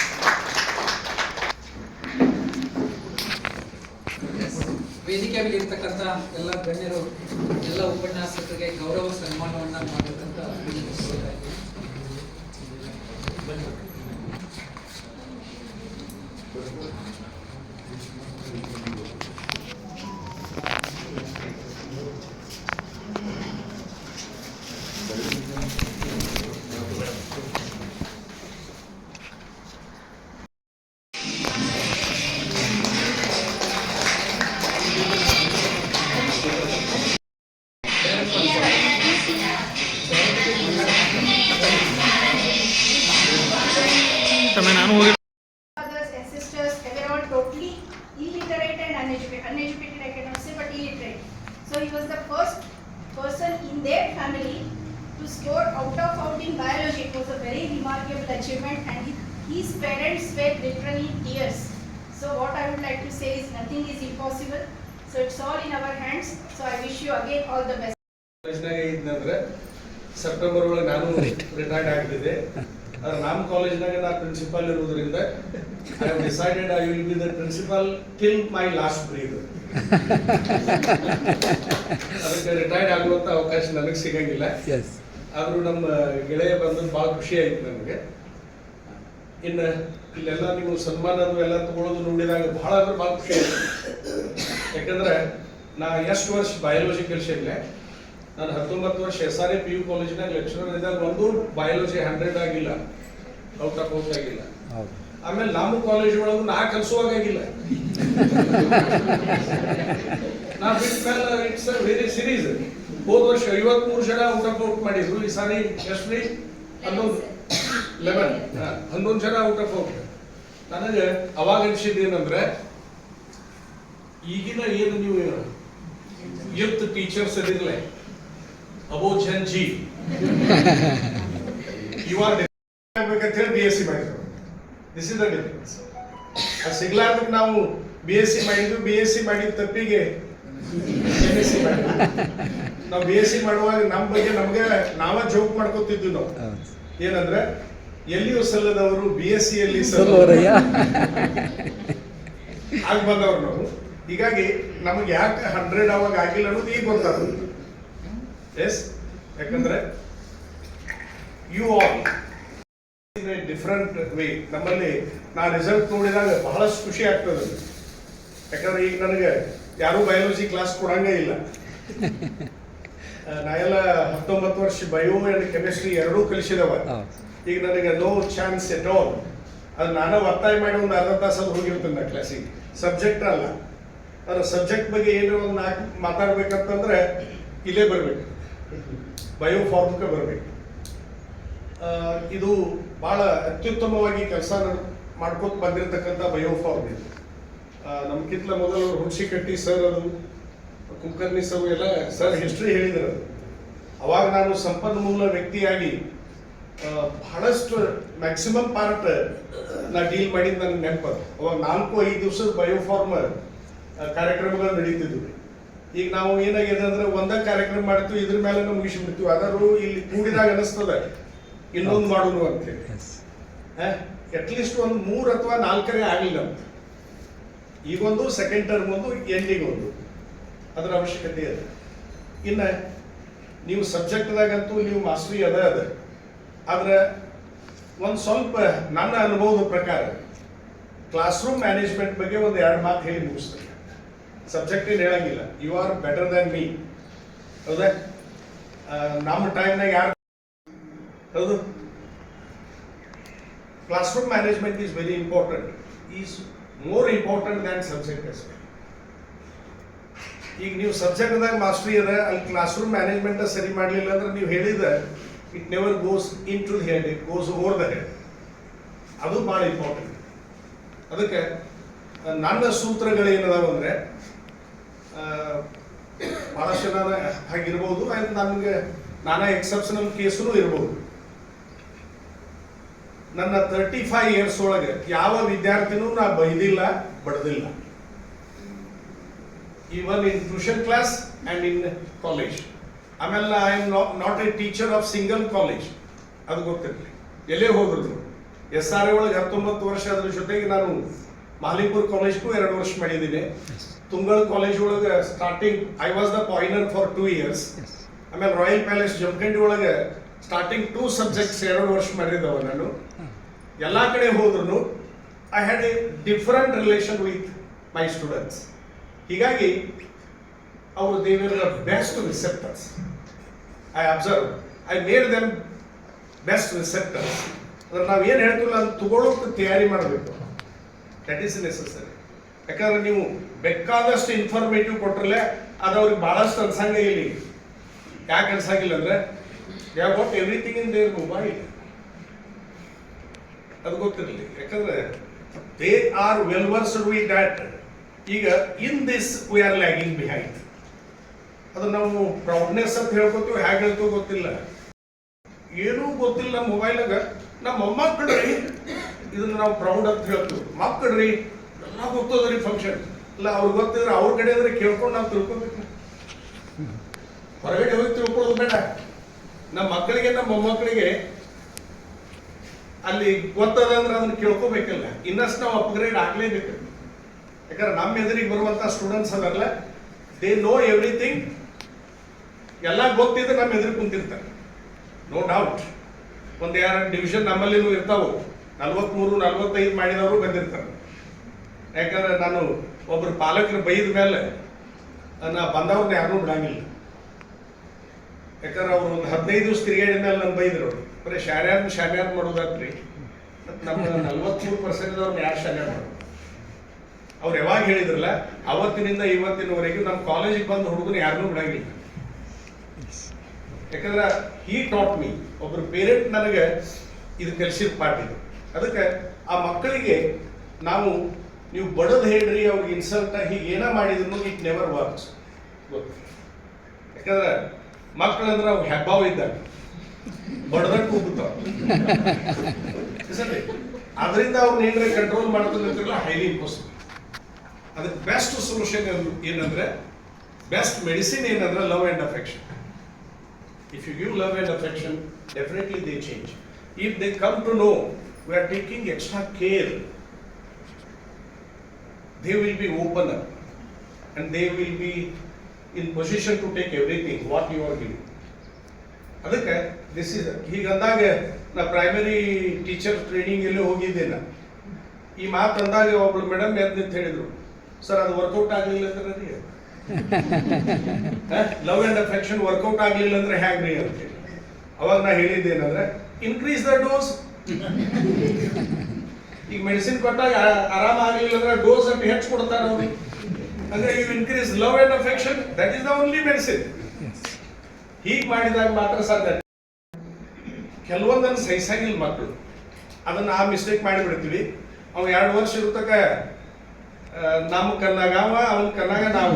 ವೇದಿಕೆ ಮೇಲೆ ಇರತಕ್ಕಂತ ಎಲ್ಲ ಗಣ್ಯರು, ಎಲ್ಲ ಉಪನ್ಯಾಸಕರಿಗೆ ಗೌರವ ಸನ್ಮಾನವನ್ನ ಮಾಡಬೇಕಂತ ವಿನಂತಿಸ್ತಾ ಇದ್ದೀನಿ. Brothers and sisters, they were all totally illiterate and uneducated. Uneducated, I cannot say, but illiterate. So he was the first person in their family to score out of out in biology. It was a very remarkable achievement, and his parents were literally tears. So what I would like to say is nothing is impossible. So it's all in our hands. So I wish you again all the best. ಇದ್ನಂದ್ರೆ September ಒಳಗೆ ನಾನು retired ಆಗ್ತಿದ್ದೆ. ನಮ್ಮ ಕಾಲೇಜ್ನಾಗ ನಾ principal ಇರುವುದರಿಂದ I have decided I will be the principal till my last breath. ಅದಕ್ಕೆ retired ಆಗುವಂತ ಅವಕಾಶ ನನಗೆ ಸಿಗಂಗಿಲ್ಲ. ಆದರೂ ನಮ್ಮ ಗೆಳೆಯ ಬಂದು ಭಾಳ ಖುಷಿ ಆಯ್ತು ನನಗೆ. ಇನ್ನು ಇಲ್ಲೆಲ್ಲ ನೀವು ಸನ್ಮಾನ ಅದು ಎಲ್ಲ ತಗೊಳ್ಳೋದು ನೋಡಿದಾಗ ಭಾಳ ಅಂದ್ರೆ ಭಾಳ ಖುಷಿ ಆಯ್ತು. ಯಾಕಂದ್ರೆ ನಾ ಎಷ್ಟು ವರ್ಷ ಬಯಾಲಜಿ ಕಲಿಸಿದ್ಲೆ. ನಾನು 19 ವರ್ಷ SRA PU ಕಾಲೇಜಿನಾಗ ಲೆಕ್ಚರರ್ ಇದ್ದಾಗ ಒಂದು ಬಯಾಲಜಿ 100 ಆಗಿಲ್ಲ, ಔಟ್ ಆಫ್ ಔಟ್ ಆಗಿಲ್ಲ. ಆಮೇಲೆ ನಮ್ಮ ಕಾಲೇಜ್ ಒಳಗೆ ನಾ ಕಲಿಸುವಾಗಾಗಿಲ್ಲ. ನಾ ಬಿಟ್ಟ ಮೇಲೆ ಇಟ್ಸ್ ಅ ವೆರಿ ಸೀರೀಸ್. ಹೋದ ವರ್ಷ 53 ಜನ ಔಟ್ ಆಫ್ ಔಟ್ ಮಾಡಿದ್ರು. ಈ ಸಾರಿ ಎಷ್ಟು 11 ಜನ ಔಟ್ ಆಫ್ ಔಟ್. ನನಗೆ ಅವಾಗ ಅನಿಸಿದ್ದೇನಂದ್ರೆ ಈಗಿನ ಏನು ನೀವು ಯೂತ್ ಟೀಚರ್ಸ್ ಇದಿರಲೇ about Gen Z. You are ಬೇಕಂತ ಹೇಳಿ BSc ಮಾಡಿದ್ರು. This is the difference. ಸಿಗ್ಲಾರ್ದಕ್ಕೆ ನಾವು BSc ಮಾಡಿದ್ವಿ, BSc ಮಾಡಿದ ತಪ್ಪಿಗೆ MSc ಮಾಡಿದ್ವಿ. ನಾವು BSc ಮಾಡುವಾಗ ನಮ್ಮ ಬಗ್ಗೆ ನಮಗೆ ನಾವ ಜೋಕ್ ಮಾಡ್ಕೊತಿದ್ವಿ ನಾವು. ಏನಂದ್ರೆ ಎಲ್ಲಿಯೂ ಸಲ್ಲದವರು BSc ಯಲ್ಲಿ ಸಲ್ಲೋರಯ್ಯ ಆಗ ಬಂದವ್ರು ನಾವು. ಹೀಗಾಗಿ ನಮಗೆ ಯಾಕೆ 100 ಅವಾಗ ಆಗಿಲ್ಲ ಅನ್ನೋದು ಈಗ ಗೊತ್ತಾದ್ರು. ಎಸ್, ಯಾಕಂದ್ರೆ you all in a different way. ನಮ್ಮಲ್ಲಿ ನಾ ರಿಸಲ್ಟ್ ನೋಡಿದಾಗ ಬಹಳಷ್ಟು ಖುಷಿ ಆಗ್ತದೆ. ಯಾಕಂದ್ರೆ ಈಗ ನನಗೆ ಯಾರೂ ಬಯಾಲಜಿ ಕ್ಲಾಸ್ ಕೊಡಂಗೇ ಇಲ್ಲ. ನಾ ಎಲ್ಲ 19 ವರ್ಷ ಬಯೋ ಅಂಡ್ ಕೆಮಿಸ್ಟ್ರಿ ಎರಡೂ ಕಲಿಸಿದವ. ಈಗ ನನಗೆ ನೋ ಚಾನ್ಸ್ ಎಟ್ ಆಲ್. ಅದು ನಾನು ಒತ್ತಾಯ ಮಾಡಿ ಒಂದು ಅರ್ಧ ತಾಸಲ್ಲಿ ಹೋಗಿರ್ತೇನೆ ನಾ ಕ್ಲಾಸಿಗೆ. ಸಬ್ಜೆಕ್ಟ್ ಅಲ್ಲ, ಅದರ ಸಬ್ಜೆಕ್ಟ್ ಬಗ್ಗೆ ಏನೋ ಒಂದು ನಾಲ್ಕು ಮಾತಾಡ್ಬೇಕಂತಂದ್ರೆ ಇಲ್ಲೇ ಬರ್ಬೇಕು, ಬಯೋ ಫಾರ್ಮ್ಗೆ ಬರಬೇಕು. ಇದು ಬಹಳ ಅತ್ಯುತ್ತಮವಾಗಿ ಕೆಲಸ ಮಾಡ್ಕೋತ ಬಂದಿರತಕ್ಕಂಥ ಬಯೋ ಫಾರ್ಮ್ ಇದು. ನಮ್ಗಿಂತ ಮೊದಲು ಹುಣಸಿಕಟ್ಟಿ ಸರ್, ಅದು ಕುಲಕರ್ಣಿ ಸರ್ ಎಲ್ಲ ಸರ್ ಹಿಸ್ಟ್ರಿ ಹೇಳಿದ್ರು. ಅವಾಗ ನಾನು ಸಂಪನ್ಮೂಲ ವ್ಯಕ್ತಿಯಾಗಿ ಬಹಳಷ್ಟು ಮ್ಯಾಕ್ಸಿಮಮ್ ಪಾರ್ಟ್ ನಾ ಡೀಲ್ ಮಾಡಿದ್ದು ನನಗೆ ನೆನಪದು. ಅವಾಗ 4-5 ದಿವಸದ ಬಯೋ ಫಾರ್ಮ್ ಕಾರ್ಯಕ್ರಮಗಳು ನಡೀತಿದ್ವಿ. ಈಗ ನಾವು ಏನಾಗಿದೆ ಅಂದ್ರೆ ಒಂದೇ ಕಾರ್ಯಕ್ರಮ ಮಾಡ್ತೀವಿ, ಇದ್ರ ಮೇಲೆ ನಾವು ಮುಗಿಸ್ಬಿಡ್ತೀವಿ. ಆದರೂ ಇಲ್ಲಿ ಕೂಡಿದಾಗ ಅನಿಸ್ತದೆ ಇನ್ನೊಂದು ಮಾಡೋನು ಅಂತೇಳಿ. ಅಟ್ಲೀಸ್ಟ್ ಒಂದು 3 ಅಥವಾ 4 ಆಗಲಿಲ್ಲ ಅಂತ. ಈಗೊಂದು ಸೆಕೆಂಡ್ ಟರ್ಮ್ ಒಂದು, ಎಂಡಿಗೆ ಒಂದು, ಅದರ ಅವಶ್ಯಕತೆ ಇದೆ. ಇನ್ನು ನೀವು ಸಬ್ಜೆಕ್ಟ್ದಾಗಂತೂ ನೀವು ಮಾಸ್ಟ್ರಿ ಅದ. ಆದ್ರೆ ಒಂದು ಸ್ವಲ್ಪ ನನ್ನ ಅನುಭವದ ಪ್ರಕಾರ ಕ್ಲಾಸ್ ರೂಮ್ ಮ್ಯಾನೇಜ್ಮೆಂಟ್ ಬಗ್ಗೆ ಒಂದು 2 ಮಾತು ಹೇಳಿ ಮುಗಿಸ್ತಾರೆ. ಸಬ್ಜೆಕ್ಟ್ ಏನು ಹೇಳಂಗಿಲ್ಲ. You are better than me. ಹೌದಾ? ನಮ್ಮ ಟೈಮ್ನಾಗ ಯಾರು ಹೌದು, classroom management is very important, is more important than subject as well. ಈಗ ನೀವು ಸಬ್ಜೆಕ್ಟ್ದಾಗ ಮಾಸ್ಟ್ರಿ ಅದ, ಅಲ್ಲಿ ಕ್ಲಾಸ್ ರೂಮ್ ಮ್ಯಾನೇಜ್ಮೆಂಟ್ ಸರಿ ಮಾಡಲಿಲ್ಲ ಅಂದ್ರೆ ನೀವು ಹೇಳಿದ it never goes into the head, it goes over the head. ಅದು ಭಾಳ ಇಂಪಾರ್ಟೆಂಟ್. ಅದಕ್ಕೆ ನನ್ನ ಸೂತ್ರಗಳೇನದಾವ ಅಂದರೆ ಭಾಳಷ್ಟು ಜನ ಹಾಗಿರ್ಬೋದು, ನನಗೆ ನಾನಾ ಎಕ್ಸೆಪ್ಷನಲ್ ಕೇಸೂ ಇರ್ಬೋದು. ನನ್ನ 35 ಇಯರ್ಸ್ ಒಳಗೆ ಯಾವ ವಿದ್ಯಾರ್ಥಿನೂ ನಾ ಬೈದಿಲ್ಲ, ಬಡ್ದಿಲ್ಲ. Even in tuition class and in college. ಆಮೇಲೆ I am not a teacher of single college, ಅದು ಗೊತ್ತಿರಲಿ. ಎಲ್ಲೇ ಹೋದ್ರು SRA ಒಳಗೆ 19 ವರ್ಷ, ಅದ್ರ ಜೊತೆಗೆ ನಾನು ಮಾಲಿಪುರ್ ಕಾಲೇಜ್ಗೂ 2 ವರ್ಷ ಮಾಡಿದ್ದೀನಿ. ತುಂಗಳ ಕಾಲೇಜ್ ಒಳಗೆ starting I was the pioneer for 2 years. ಆಮೇಲೆ ರಾಯಲ್ ಪ್ಯಾಲೇಸ್ ಜಮಖಂಡಿ ಒಳಗೆ ಸ್ಟಾರ್ಟಿಂಗ್ 2 ಸಬ್ಜೆಕ್ಟ್ಸ್ 2 ವರ್ಷ ಮಾಡಿದವ ನಾನು. ಎಲ್ಲ ಕಡೆ ಹೋದ್ರು I had A different relation with my students. ಹೀಗಾಗಿ ಅವರು they were the best receptors. I observe, I made them best receptors. ಅಂದ್ರೆ ನಾವು ಏನು ಹೇಳ್ತೀವಲ್ಲ ಅದು ತಗೊಳ್ಳೋಕೆ ತಯಾರಿ ಮಾಡಬೇಕು. That is necessary. ಯಾಕಂದ್ರೆ ನೀವು ಬೇಕಾದಷ್ಟು ಇನ್ಫಾರ್ಮೇಟಿವ್ ಕೊಟ್ಟರಲ್ಲೇ ಅದು ಅವ್ರಿಗೆ ಭಾಳಷ್ಟು ಅನ್ಸಂಗ ಇಲ್ಲಿ. ಯಾಕೆ ಅನ್ಸಂಗಿಲ್ಲ ಅಂದ್ರೆ they have got everything in their mobile. ಅದು ಗೊತ್ತಿರಲಿ. ಯಾಕಂದ್ರೆ they are well versed with that. ಈಗ in this we are lagging behind. ಅದು ನಾವು ಪ್ರೌಡ್ನೆಸ್ ಅಂತ ಹೇಳ್ಕೊತೀವಿ, ಹೇಗೆ ಹೇಳ್ತೀವಿ ಗೊತ್ತಿಲ್ಲ. ಏನೂ ಗೊತ್ತಿಲ್ಲ ಮೊಬೈಲಾಗ ನಮ್ಮ ಮೊಮ್ಮಕ್ಕಳ್ರಿ ಇದನ್ನ ನಾವು ಪ್ರೌಡ್ ಅಂತ ಹೇಳ್ತೀವಿ. ಮಕ್ಕಳ್ರಿ ಎಲ್ಲ ಗೊತ್ತದ್ರಿ ಫಂಕ್ಷನ್ ಇಲ್ಲ ಅವ್ರಿಗೆ ಗೊತ್ತಿದ್ರೆ ಅವ್ರ ಕಡೆ ಅಂದ್ರೆ ಕೇಳ್ಕೊಂಡು ನಾವು ತಿಳ್ಕೊಬೇಕು. ಹೊರಗಡೆ ಹೋಗಿ ತಿಳ್ಕೊಳ್ಳೋದು ಬೇಡ. ನಮ್ಮ ಮಕ್ಕಳಿಗೆ ನಮ್ಮ ಮೊಮ್ಮಕ್ಕಳಿಗೆ ಅಲ್ಲಿ ಗೊತ್ತದ ಅಂದ್ರೆ ಅದನ್ನ ಕೇಳ್ಕೋಬೇಕಲ್ಲ. ಇನ್ನಷ್ಟು ನಾವು ಅಪ್ಗ್ರೇಡ್ ಆಗ್ಲೇಬೇಕು. ಯಾಕಂದ್ರೆ ನಮ್ಮ ಎದುರಿಗೆ ಬರುವಂತ ಸ್ಟೂಡೆಂಟ್ಸ್ ಅದಲ್ಲ, ದೇ ನೋ ಎವ್ರಿಥಿಂಗ್. ಎಲ್ಲ ಗೊತ್ತಿದ್ರೆ ನಮ್ಮ ಎದುರು ಕುಂತಿರ್ತಾರೆ, ನೋ ಡೌಟ್. ಒಂದು ಎರಡು ಡಿವಿಷನ್ ನಮ್ಮಲ್ಲಿನೂ ಇರ್ತಾವೆ, 43, 45 ಮಾಡಿದವರು ಬಂದಿರ್ತಾರೆ. ಯಾಕಂದ್ರೆ ನಾನು ಒಬ್ರು ಪಾಲಕರು ಬೈದ ಮೇಲೆ ನಾ ಬಂದವ್ರನ್ನ ಯಾರನ್ನೂ ಬಿಡಂಗಿಲ್ಲ. ಯಾಕಂದ್ರೆ ಅವ್ರು ಒಂದು 15 ದಿವಸ ತಿರುಗಾಡಿದ ಮೇಲೆ ನಾನು ಬೈದ್ರು. ಬರೀ ಶಾನ್ಯಾರ್ ಮಾಡೋದಾತ್ರಿ. ನಮ್ಮ 43% ಅವ್ರನ್ನ ಯಾರು ಶಾನ್ಯಾರ್ ಮಾಡೋದು? ಅವ್ರು ಯಾವಾಗ ಹೇಳಿದ್ರಲ್ಲ ಅವತ್ತಿನಿಂದ ಇವತ್ತಿನವರೆಗೂ ನಮ್ಮ ಕಾಲೇಜಿಗೆ ಬಂದು ಹುಡುಗನ ಯಾರನ್ನೂ ಬಿಡಂಗಿಲ್ಲ. ಯಾಕಂದ್ರೆ ಹೀ ಟಾಟ್ ಮೀ. ಒಬ್ರು ಪೇರೆಂಟ್ ನನಗೆ ಇದು ಕಲಿಸಿದ ಪಾಠ ಇದು. ಅದಕ್ಕೆ ಆ ಮಕ್ಕಳಿಗೆ ನಾವು ನೀವು ಬಡದ್ ಹೇಳ್ರಿ, ಅವ್ರಿಗೆ ಇನ್ಸಲ್ಟ್ ಹೀಗೆ ಏನ ಮಾಡಿದ್ರು ಇಟ್ ನೆವರ್ ವರ್ಕ್ಸ್. ಗೊತ್ತು. ಯಾಕಂದ್ರೆ ಮಕ್ಕಳಂದ್ರೆ ಅವು ಹೆಬ್ಬಾವ್ ಇದ್ದಾಗ ಬಡದಕ್ಕೆ ಹೋಗುತ್ತಾವ. ಅದರಿಂದ ಅವ್ರನ್ನ ಏನಾರ ಕಂಟ್ರೋಲ್ ಮಾಡ್ತಿಲ್ಲ, ಹೈಲಿ ಇಂಪಾಸಿಬಲ್. ಅದಕ್ಕೆ ಬೆಸ್ಟ್ ಸೊಲ್ಯೂಷನ್ ಏನಂದ್ರೆ, ಬೆಸ್ಟ್ ಮೆಡಿಸಿನ್ ಏನಂದ್ರೆ love and affection. If you give love and affection, definitely they change. If they come to know we are taking extra care, they will be open up and they will be in position to take everything what you are giving. ಅದಕ್ಕೆ this is ಹೀಗಂದಾಗ ನಾ primary teacher training ಎಲ್ಲಿ ಹೋಗಿದ್ದೆ ನಾ. ಈ ಮಾತು ಅಂದಾಗ ಒಬ್ಳು madam ಎದ್ದು ಹೇಳಿದ್ರು, ಸರ್ ಅದು ವರ್ಕೌಟ್ ಆಗಲಿಲ್ಲ ಅಂದ್ರೆ ರೀ, ಲವ್ ಅಂಡ್ ಅಫೆಕ್ಷನ್ ವರ್ಕೌಟ್ ಆಗ್ಲಿಲ್ಲ ಅಂದ್ರೆ ಹೇಗ್ರಿ ಅಂತ. ಅವಾಗ ನಾ ಹೇಳಿದ್ದೇನಂದ್ರೆ ಇನ್ಕ್ರೀಸ್ ದ ಡೋಸ್. ಈಗ ಮೆಡಿಸಿನ್ ಕೊಟ್ಟಾಗ ಆರಾಮ ಆಗ್ಲಿಲ್ಲ ಅಂದ್ರೆ ಡೋಸ್ ಅಂತ ಹೆಚ್ಚು ಕೊಡ್ತಾರೆ ಅವ್ರಿಗೆ. ಅಂದ್ರೆ you increase love and affection, that is the only medicine. ಹೀಗೆ ಮಾಡಿದಾಗ ಮಾತ್ರ ಸಾಧ್ಯ. ಕೆಲವೊಂದನ್ನು ಸಹಿಸಂಗಿಲ್ಲ ಮಕ್ಕಳು, ಅದನ್ನ ಆ ಮಿಸ್ಟೇಕ್ ಮಾಡಿಬಿಡ್ತೀವಿ. ಅವ್ 2 ವರ್ಷ ಇರ್ತಕ್ಕ ನಮ್ಮ ಕನ್ನಾಗ ಅವನ ಕನ್ನಾಗ ನಾವು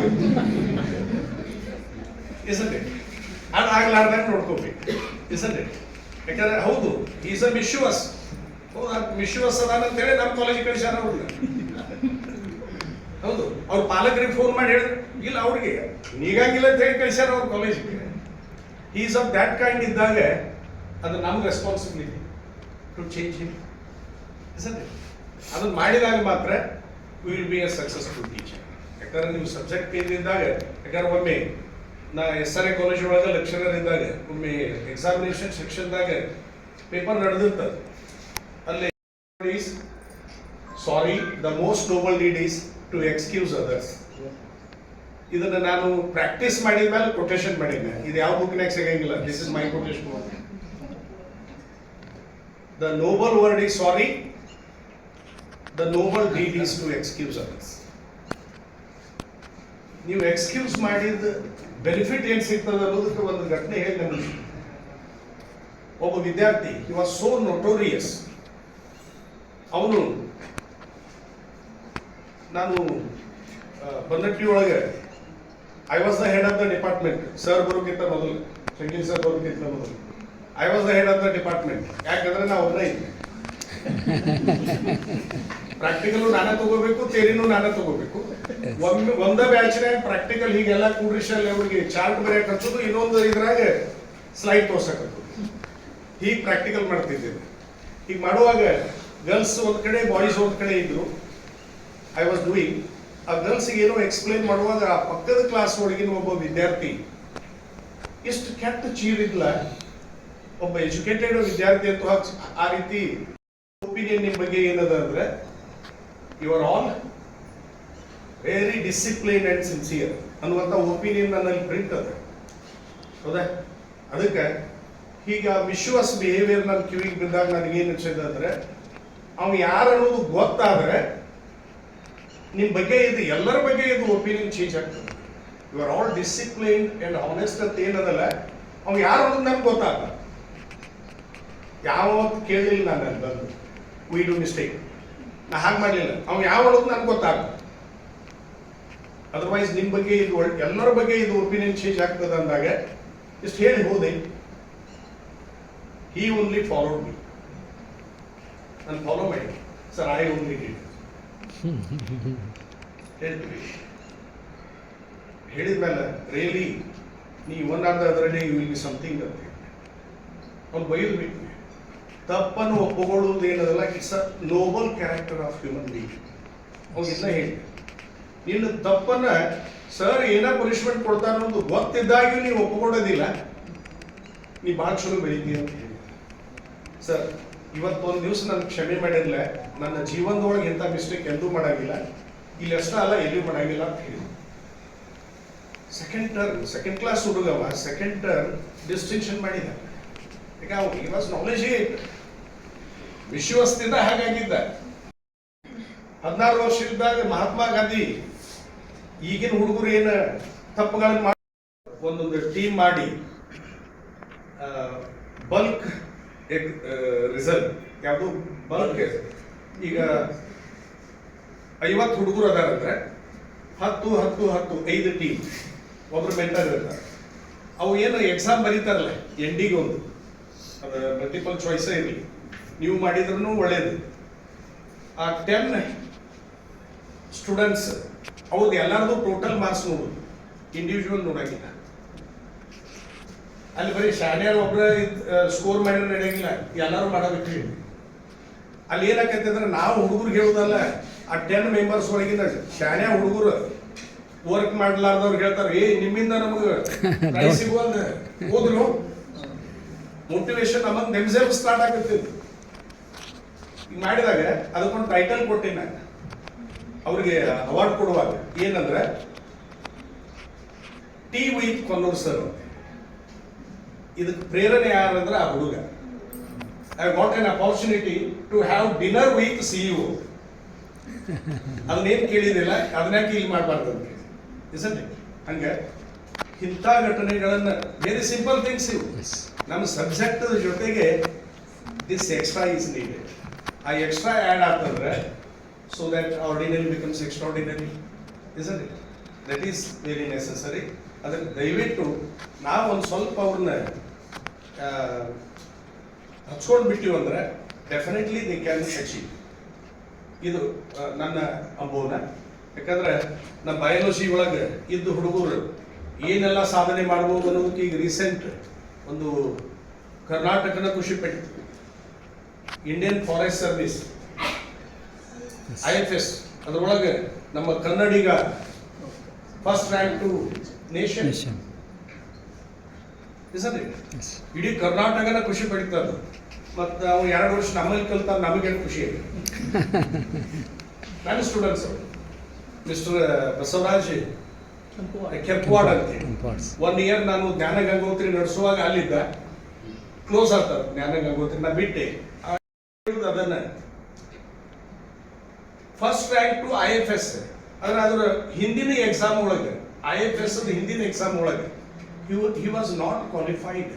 ಇಸಂಡೆ ಅದು ಆಗ್ಲಾರ್ದಾಗ ನೋಡ್ಕೋಬೇಕು. ಇಸಂಡೆ ಯಾಕಂದ್ರೆ ಹೌದು ಈಸ್ ಅ ಮಿಶ್ಯೂವಸ್. ಹೌದು ಮಿಶ್ಯೂವಸ್ ಅದಾನ ಅಂತೇಳಿ ನಮ್ಮ ಕಾಲೇಜಿಗೆ ಕಳಿಸ್ಯಾರ ಅವ್ರನ್ನ. ಹೌದು ಅವ್ರ ಪಾಲಕರಿಗೆ ಫೋನ್ ಮಾಡಿ ಹೇಳಿದ್ರು ಇಲ್ಲ ಅವ್ರಿಗೆ ನೀಗಾಗಿಲ್ಲ ಅಂತ ಹೇಳಿ ಕಳಿಸ್ಯಾರ ಅವ್ರ ಕಾಲೇಜಿಗೆ. ಈಸ್ ಆಫ್ ದ್ಯಾಟ್ ಕೈಂಡ್ ಇದ್ದಾಗ ಅದು ನಮ್ಮ ರೆಸ್ಪಾನ್ಸಿಬಿಲಿಟಿ ಟು ಚೇಂಜ್ ಹಿಮ್. ಇಸಂಡೆ ಅದನ್ನ ಮಾಡಿದಾಗ ಮಾತ್ರ will be A successful teacher. ಯಾಕಂದ್ರೆ ನೀವು ಸಬ್ಜೆಕ್ಟ್ ಇದ್ದಾಗ, ಯಾಕಂದ್ರೆ ಒಮ್ಮೆ ನಾ SRA ಕಾಲೇಜ್ ಒಳಗೆ ಲೆಕ್ಚರರ್ ಇದ್ದಾಗ ಒಮ್ಮೆ ಎಕ್ಸಾಮಿನೇಷನ್ ಸೆಕ್ಷನ್ದಾಗ ಪೇಪರ್ ನಡೆದಿರ್ತದೆ. ಅಲ್ಲಿ sorry the most noble deed is to excuse others. ಇದನ್ನ ನಾನು ಪ್ರಾಕ್ಟೀಸ್ ಮಾಡಿದ ಮೇಲೆ ಕೊಟೇಶನ್ ಮಾಡಿದ್ದೆ. ಇದು ಯಾವ ಬುಕ್ನಾಗ ಸಿಗಂಗಿಲ್ಲ. This is my quotation. The Nobel word is sorry, the noble deed is to excuse others. ನೀವು ಎಕ್ಸ್ಕ್ಯೂಸ್ ಮಾಡಿದ ಬೆನಿಫಿಟ್ ಏನ್ ಸಿಗ್ತದೆ ಅನ್ನೋದಕ್ಕೆ ಒಂದು ಘಟನೆ ಹೇಳಿ ನಮಗೆ. ಒಬ್ಬ ವಿದ್ಯಾರ್ಥಿ he was so notorious. ಅವನು ನಾನು ಬನ್ನಟ್ಟಿ ಒಳಗೆ I was the head of the department. Sir ಬರೋಕ್ಕಿಂತ ಮೊದಲು, ಶಂಕೀಲ್ ಸರ್ ಬರೋಕ್ಕಿಂತ ಮೊದಲು I was the head of the department. ಯಾಕಂದ್ರೆ ನಾವು ಒಬ್ಬನೇ ಇದ್ದೆ. ಪ್ರಾಕ್ಟಿಕಲ್ ನಾನೇ ತಗೋಬೇಕು, ಥಿಯರಿನೂ ನಾನೇ ತಗೋಬೇಕು. ಒಂದ ಬ್ಯಾಚ್ನಾಗ ಪ್ರಾಕ್ಟಿಕಲ್ ಹೀಗೆಲ್ಲ ಕೂಡ್ರಿಶಲ್ಲಿ ಅವ್ರಿಗೆ ಚಾರ್ಟ್ ಬರೆಯಕ್ಕೆ ಹಚ್ಚೋದು, ಇನ್ನೊಂದು ಇದ್ರಾಗ ಸ್ಲೈಡ್ ತೋರ್ಸಕ್ಕೆ ಹೀಗೆ ಪ್ರಾಕ್ಟಿಕಲ್ ಮಾಡ್ತಿದ್ದೇನೆ. ಈಗ ಮಾಡುವಾಗ ಗರ್ಲ್ಸ್ ಒಂದ್ ಕಡೆ ಬಾಯ್ಸ್ ಒಂದ್ ಕಡೆ ಇದ್ರು. I was doing. ಆ ಗರ್ಲ್ಸ್ಗೆ ಏನೋ ಎಕ್ಸ್ಪ್ಲೈನ್ ಮಾಡುವಾಗ ಆ ಪಕ್ಕದ ಕ್ಲಾಸ್ ಒಳಗಿನ ಒಬ್ಬ ವಿದ್ಯಾರ್ಥಿ ಎಷ್ಟು ಕೆಟ್ಟ ಚೀರಿದ್ಲ. ಒಬ್ಬ ಎಜುಕೇಟೆಡ್ ವಿದ್ಯಾರ್ಥಿ ಅಂತ ಆ ರೀತಿ ಒಪಿನಿಯನ್ ನಿಮ್ಮ ಬಗ್ಗೆ ಏನದ ಅಂದ್ರೆ you are all very discipline and sincere ಅನ್ನುವಂಥ ಒಪಿನಿಯನ್ ನನ್ನಲ್ಲಿ ಪ್ರಿಂಟ್ ಅದ. ಹೌದಾ? ಅದಕ್ಕೆ ಈಗ ವಿಶ್ವಾಸ್ ಬಿಹೇವಿಯರ್ ನನ್ನ ಕಿವಿಗೆ ಬಿದ್ದಾಗ ನನಗೇನು ಅನ್ಸಿದೆ ಅಂದರೆ, ಅವ್ನು ಯಾರು ಅನ್ನೋದು ಗೊತ್ತಾದರೆ ನಿಮ್ಮ ಬಗ್ಗೆ ಇದು ಎಲ್ಲರ ಬಗ್ಗೆ ಇದು ಒಪಿನಿಯನ್ ಚೇಂಜ್ ಆಗ್ತದೆ. You are all discipline and honest ಅಂತ ಏನದಲ್ಲ, ಅವ್ನು ಯಾರು ಅನ್ನೋದು ನನಗೆ ಗೊತ್ತಾಗಲ್ಲ. ಯಾವತ್ತು ಕೇಳಲಿಲ್ಲ ನಾನು ಅಲ್ಲಿ ಬಂದು ವಿ ಡು ಮಿಸ್ಟೇಕ್, ನಾ ಹಾಗೆ ಮಾಡಲಿಲ್ಲ. ಅವ್ನು ಯಾವ ಅನ್ನೋದು ನನಗೆ ಗೊತ್ತಾಗಲ್ಲ. ಅದರ್ವೈಸ್ ನಿಮ್ಮ ಬಗ್ಗೆ ಇದು ಎಲ್ಲರ ಬಗ್ಗೆ ಇದು ಒಪಿನಿಯನ್ ಚೇಂಜ್ ಆಗ್ತದೆ ಅಂದಾಗ ಇಷ್ಟು ಹೇಳಿ ಹೋದೆ. He only followed me. And follow me. Sir, I only did. ಹೇಳ್ತೀವಿ. ಹೇಳಿದ್ಮೇಲೆ ರಿಯಲಿ ನೀ one or the other day you will be something ಅಂತ ಅವ್ನು ಬೈದು ಬಿಟ್ಟು ತಪ್ಪನ್ನು ಒಪ್ಪುಕೊಳ್ಳುವುದು ಏನದಲ್ಲ, it's a noble character of human being. ಅವ್ನು ಇದನ್ನ ಹೇಳಿ, ನಿನ್ನ ತಪ್ಪನ್ನ ಸರ್ ಏನೋ ಪನಿಷ್ಮೆಂಟ್ ಕೊಡ್ತಾರ ಅನ್ನೋದು ಗೊತ್ತಿದ್ದಾಗ್ಯೂ ನೀವು ಒಪ್ಪಿಕೊಳ್ಳೋದಿಲ್ಲ, ನೀ ಭಾಳ ಚಲೋ ಬೆಳಿತೀಯ ಅಂತ ಹೇಳಿ. ಸರ್ ಇವತ್ತೊಂದು ದಿವಸ ನಾನು ಕ್ಷಮೆ ಮಾಡಿರಲಿಲ್ಲ, ನನ್ನ ಜೀವನದೊಳಗೆ ಎಂಥ ಮಿಸ್ಟೇಕ್ ಎಂದೂ ಮಾಡಾಗಿಲ್ಲ, ಇಲ್ಲಿ ಅಷ್ಟೇ ಅಲ್ಲ ಎಲ್ಲಿಯೂ ಮಾಡಾಗಿಲ್ಲ ಅಂತ ಹೇಳಿ. ಸೆಕೆಂಡ್ ಕ್ಲಾಸ್ ಹುಡುಗವ ಸೆಕೆಂಡ್ ಟರ್ಮ್ ಡಿಸ್ಟಿಂಕ್ಷನ್ ಮಾಡಿದ. ಈಗ ಅವ್ನು ಈ ವಾಸ್ ನಾಲೆಜೇ ವಿಶ್ವಸ್ತಿಂದ ಹಾಗಾಗಿದ್ದ. 16 ವರ್ಷ ಇದ್ದಾಗ ಮಹಾತ್ಮ ಗಾಂಧಿ ಈಗಿನ ಹುಡುಗರು ಏನು ತಪ್ಪುಗಳನ್ನು ಮಾಡಿ ಒಂದೊಂದು ಟೀಮ್ ಮಾಡಿ ಬಲ್ಕ್ ರಿಸಲ್ಟ್ ಯಾವುದು ಬಲ್ಕ್, ಈಗ 50 ಹುಡುಗರು ಅದಾರಂದ್ರೆ 10 ಟೀಮ್, ಒಬ್ರು ಮೆಂಟರ್ ಇರ್ತಾರೆ. ಅವು ಏನು ಎಕ್ಸಾಮ್ ಬರೀತಾರಲ್ಲ ಎಂಡಿಗೆ ಒಂದು, ಅದು ಮಲ್ಟಿಪಲ್ ಚಾಯ್ಸೇ ಇರಲಿ, ನೀವು ಮಾಡಿದ್ರೂ ಒಳ್ಳೇದು. ಆ 10 ಸ್ಟೂಡೆಂಟ್ಸ್ ಅವ್ರದ್ದು ಎಲ್ಲರದು ಟೋಟಲ್ ಮಾರ್ಕ್ಸ್ ನೋಡೋದು, ಇಂಡಿವಿಜುವಲ್ ನೋಡಂಗಿಲ್ಲ. ಅಲ್ಲಿ ಬರೀ ಶಾನ್ಯಾರು ಒಬ್ಬರ ಸ್ಕೋರ್ ಮಾಡಿದ್ರೆ ನಡೆಯಂಗಿಲ್ಲ, ಎಲ್ಲರೂ ಮಾಡಬೇಕು. ಅಲ್ಲಿ ಏನಾಕೈತೆ ಅಂದ್ರೆ ನಾವು ಹುಡುಗರಿಗೆ ಹೇಳೋದಲ್ಲ, ಆ 10 ಮೆಂಬರ್ಸ್ ಒಳಗಿನ ಶಾನ್ಯಾ ಹುಡುಗರು ವರ್ಕ್ ಮಾಡ್ಲಾರ್ದವ್ರು ಹೇಳ್ತಾರೆ, ಏ ನಿಮ್ಮಿಂದ ನಮಗೆ ಪ್ರೈಸ್ ಸಿಗುವಂತ ಹೋದ್ರು ಮೋಟಿವೇಶನ್ ಅಮಂಗ್ ದೆಮ್ಸೆಲ್ಫ್ ಸ್ಟಾರ್ಟ್ ಆಗುತ್ತೆ. ಈಗ ಮಾಡಿದಾಗ ಅದಕ್ಕೊಂದು ಟೈಟಲ್ ಕೊಟ್ಟಿನಿ ನಾನು ಅವ್ರಿಗೆ ಅವಾರ್ಡ್ ಕೊಡುವಾಗ. ಏನಂದ್ರೆ ಟಿ ವಿತ್ ಕೊಲ್ಲೂರ್ ಸರ್. ಇದಕ್ಕೆ ಪ್ರೇರಣೆ ಯಾರಂದ್ರೆ ಆ ಹುಡುಗ. I got an opportunity to have dinner with CEO. ಅದನ್ನೇನು ಕೇಳಿದಿಲ್ಲ, ಅದನ್ಯಾಕೆ ಇಲ್ಲಿ ಮಾಡಬಾರ್ದು ಅಂತ ಇಸಂಟ್. ಹಂಗೆ ಇಂಥ ಘಟನೆಗಳನ್ನ ವೆರಿ ಸಿಂಪಲ್ ಥಿಂಗ್ಸ್ ಇವು. ನಮ್ಮ ಸಬ್ಜೆಕ್ಟ್ ಜೊತೆಗೆ ದಿಸ್ ಎಕ್ಸ್ಟ್ರಾ ಈಸ್ ನೀಡೆಡ್. ಆ ಎಕ್ಸ್ಟ್ರಾ ಆ್ಯಡ್ ಆಗ್ತಂದ್ರೆ so that ordinary becomes extraordinary, isn't it? That is very necessary. ಅದಕ್ಕೆ ದಯವಿಟ್ಟು ನಾವು ಒಂದು ಸ್ವಲ್ಪ ಅವ್ರನ್ನ ಹಚ್ಕೊಂಡು ಬಿಟ್ಟಿವಿ ಅಂದ್ರೆ ಡೆಫಿನೆಟ್ಲಿ ದೇ ಕ್ಯಾನ್ ಅಚೀವ್. ಇದು ನನ್ನ ಅನುಭವನ. ಯಾಕಂದ್ರೆ ನಮ್ಮ ಬಯಾಲಜಿ ಒಳಗೆ ಇದ್ದು ಹುಡುಗರು ಏನೆಲ್ಲ ಸಾಧನೆ ಮಾಡ್ಬೋದು ಅನ್ನೋದಕ್ಕೆ ಈಗ ರೀಸೆಂಟ್ ಒಂದು ಕರ್ನಾಟಕನ ಖುಷಿ ಪಟ್ಟಿತ್ತು. ಇಂಡಿಯನ್ ಫಾರೆಸ್ಟ್ ಸರ್ವಿಸ್ IFS ಅದರೊಳಗೆ ನಮ್ಮ ಕನ್ನಡಿಗ ಫಸ್ಟ್ ರ್ಯಾಂಕ್ ಟು ನೇಷನ್. ಇಡೀ ಕರ್ನಾಟಕನ ಖುಷಿ ಪಡಿತಾರೆ. ಮತ್ತು ಅವು 2 ವರ್ಷ ನಮ್ಮಲ್ಲಿ ಕಲಿತ ನಮಗೇನು ಖುಷಿ ಇದೆ. ನನ್ನ ಸ್ಟೂಡೆಂಟ್ಸ್ ಮಿಸ್ಟರ್ ಬಸವರಾಜ್ ಕೆಂಪವಾಡ್ ಅಂತೇಳಿ 1 ಇಯರ್ ನಾನು ಜ್ಞಾನ ಗಂಗೋತ್ರಿ ನಡೆಸುವಾಗ ಅಲ್ಲಿದ್ದ. ಕ್ಲೋಸ್ ಆಗ್ತದೆ ಜ್ಞಾನ ಗಂಗೋತ್ರಿ, ನಾ ಬಿಟ್ಟೆ. ಅದನ್ನ ಫಸ್ಟ್ ರ್ಯಾಂಕ್ ಟು IFS. ಅಂದ್ರೆ ಅದರ ಹಿಂದಿನ ಎಕ್ಸಾಮ್ ಒಳಗೆ IFS ಹಿಂದಿನ ಎಕ್ಸಾಮ್ ಒಳಗೆ he was not qualified.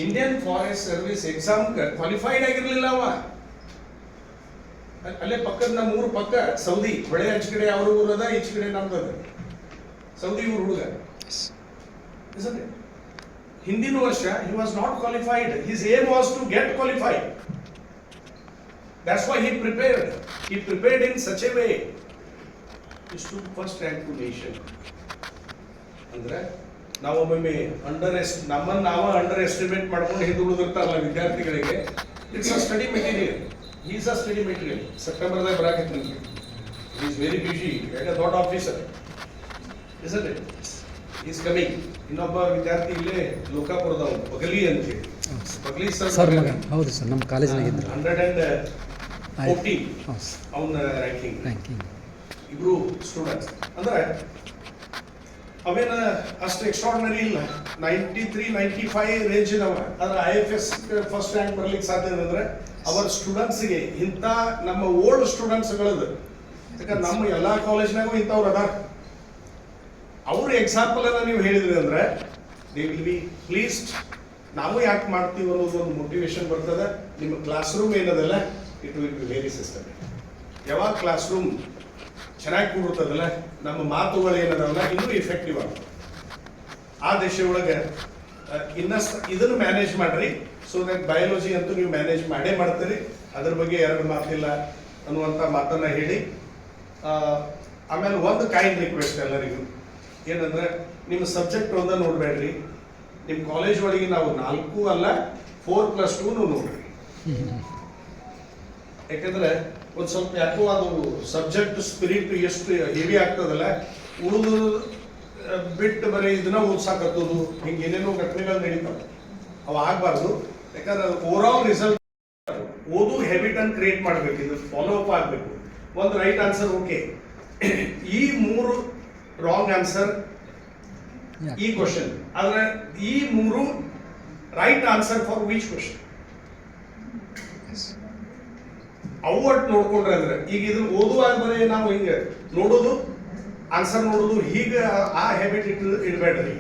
Indian forest service exam qualified ಆಗಿರ್ಲಿಲ್ಲ ಅವ. ಅಲ್ಲೇ ಪಕ್ಕದ ನಮ್ಮ ಊರು ಪಕ್ಕ ಸೌದಿ ಹೊಳೆ ಆಚೆ ಕಡೆ ಅವ್ರ ಊರದ, ಈಚೆ ಕಡೆ ನಮ್ದದ ಸೌದಿ ಊರು ಹುಡುಗ. ಹಿಂದಿನ ವರ್ಷ he was not qualified. His aim was to get qualified. That's why he prepared. He prepared in such a way. He stood first rank to nation. ಅಂದ್ರೆ ನಾವೊಮ್ಮೆ ನಮ್ಮನ್ನು ನಾವು ಅಂಡರ್ ಎಸ್ಟಿಮೇಟ್ ಮಾಡ್ಕೊಂಡು ಹಿಂದುಳಿದಿರ್ತಾರಲ್ಲ ವಿದ್ಯಾರ್ಥಿಗಳಿಗೆ. It's a study material. Is a study material. ಸೆಪ್ಟೆಂಬರ್ದಾಗ ಬರಾಕೈತಿ ನನಗೆ. Is very busy and a ದೊಡ್ಡ officer. Isn't it? Is coming. ಇನ್ನೊಬ್ಬ ವಿದ್ಯಾರ್ಥಿ ಇಲ್ಲೇ ಲೋಕಾಪುರದವ ಬಗಲಿ ಅಂತೇಳಿ. ಬಗಲಿ ಸರ್ ಹೌದು ಸರ್, ನಮ್ಮ ಕಾಲೇಜಿನಾಗ 100 14 ಅವನ ರ್ಯಾಂಕಿಂಗ್ ಇಬ್ರು ಸ್ಟೂಡೆಂಟ್ಸ್ ಅಂದ್ರೆ ಅವೇನ ಅಷ್ಟು ಎಕ್ಸ್ಟ್ರಾರ್ಡಿನರಿ ಇಲ್ಲ. 93, 95 ರೇಂಜ್ ಇದಾವ. ಆದ್ರೆ IFS ಫಸ್ಟ್ ರ್ಯಾಂಕ್ ಬರ್ಲಿಕ್ಕೆ ಸಾಧ್ಯ ಅಂದ್ರೆ ಅವರ ಸ್ಟೂಡೆಂಟ್ಸ್ಗೆ ಇಂಥ ನಮ್ಮ ಓಲ್ಡ್ ಸ್ಟೂಡೆಂಟ್ಸ್ಗಳದ್ದು, ಯಾಕಂದ್ರೆ ನಮ್ಮ ಎಲ್ಲಾ ಕಾಲೇಜ್ನಾಗೂ ಇಂಥವ್ರು ಅದಾರ. ಅವ್ರ ಎಕ್ಸಾಂಪಲ್ ಅನ್ನ ನೀವು ಹೇಳಿದ್ರಿ ಅಂದ್ರೆ ದೇ ವಿಲ್ ಬಿ ಪ್ಲೀಸ್ಡ್. ನಾವು ಯಾಕೆ ಮಾಡ್ತೀವಿ ಅನ್ನೋದು ಒಂದು ಮೋಟಿವೇಶನ್ ಬರ್ತದೆ. ನಿಮ್ಮ ಕ್ಲಾಸ್ ರೂಮ್ ಏನದಲ್ಲ, it will be very systemic. ಯಾವಾಗ ಕ್ಲಾಸ್ ರೂಮ್ ಚೆನ್ನಾಗಿ ಕೂಡಿರ್ತದಲ್ಲ, ನಮ್ಮ ಮಾತುಗಳು ಏನದಲ್ಲ ಇನ್ನೂ ಇಫೆಕ್ಟಿವ್ ಆಗ್ತದೆ. ಆ ದೇಶ ಒಳಗೆ ಇನ್ನಷ್ಟು ಇದನ್ನು ಮ್ಯಾನೇಜ್ ಮಾಡ್ರಿ. ಸೊ ದಟ್ ಬಯಾಲಜಿ ಅಂತೂ ನೀವು ಮ್ಯಾನೇಜ್ ಮಾಡೇ ಮಾಡ್ತೀರಿ, ಅದ್ರ ಬಗ್ಗೆ ಎರಡು ಮಾತಿಲ್ಲ ಅನ್ನುವಂಥ ಮಾತನ್ನ ಹೇಳಿ, ಆಮೇಲೆ ಒಂದು ಕೈಂಡ್ ರಿಕ್ವೆಸ್ಟ್ ಎಲ್ಲರಿಗೂ ಏನಂದ್ರೆ, ನಿಮ್ಮ ಸಬ್ಜೆಕ್ಟ್ ಒಂದ ನೋಡ್ಬೇಡ್ರಿ. ನಿಮ್ಮ ಕಾಲೇಜ್ ಒಳಗೆ ನಾವು 4 ಅಲ್ಲ 4+2 ನೋಡ್ರಿ. ಯಾಕಂದ್ರೆ ಒಂದು ಸ್ವಲ್ಪ ಯಾಕೋ ಅದು ಸಬ್ಜೆಕ್ಟ್ ಸ್ಪಿರಿಟ್ ಎಷ್ಟು ಹೆವಿ ಆಗ್ತದಲ್ಲ, ಉಳಿದು ಬಿಟ್ಟು ಬರೀ ಇದನ್ನ ಓದ್ಸಾಕತ್ತೋದು, ಹಿಂಗೆ ಏನೇನೋ ಘಟನೆಗಳು ನಡೀತಾವೆ, ಅವು ಆಗಬಾರ್ದು. ಯಾಕಂದ್ರೆ ಓವರ್ ಆಲ್ ರಿಸಲ್ಟ್ ಓದು ಹ್ಯಾಬಿಟ್ ಅನ್ನು ಕ್ರಿಯೇಟ್ ಮಾಡಬೇಕು. ಇದು ಫಾಲೋ ಅಪ್ ಆಗಬೇಕು. ಒಂದು ರೈಟ್ ಆನ್ಸರ್ ಓಕೆ, ಈ 3 ರಾಂಗ್ ಆನ್ಸರ್ ಈ ಕ್ವಶನ್, ಆದ್ರೆ ಈ 3 right answer for which question ಅವಟ್ ನೋಡ್ಕೊಂಡ್ರೆ ಅಂದ್ರೆ, ಈಗ ಇದನ್ನ ಓದುವಾಗ ಬರೀ ನಾವು ಹಿಂಗೆ ನೋಡೋದು, ಆನ್ಸರ್ ನೋಡೋದು, ಹೀಗೆ ಆ ಹ್ಯಾಬಿಟ್ ಇಡಬೇಡ್ರಿ.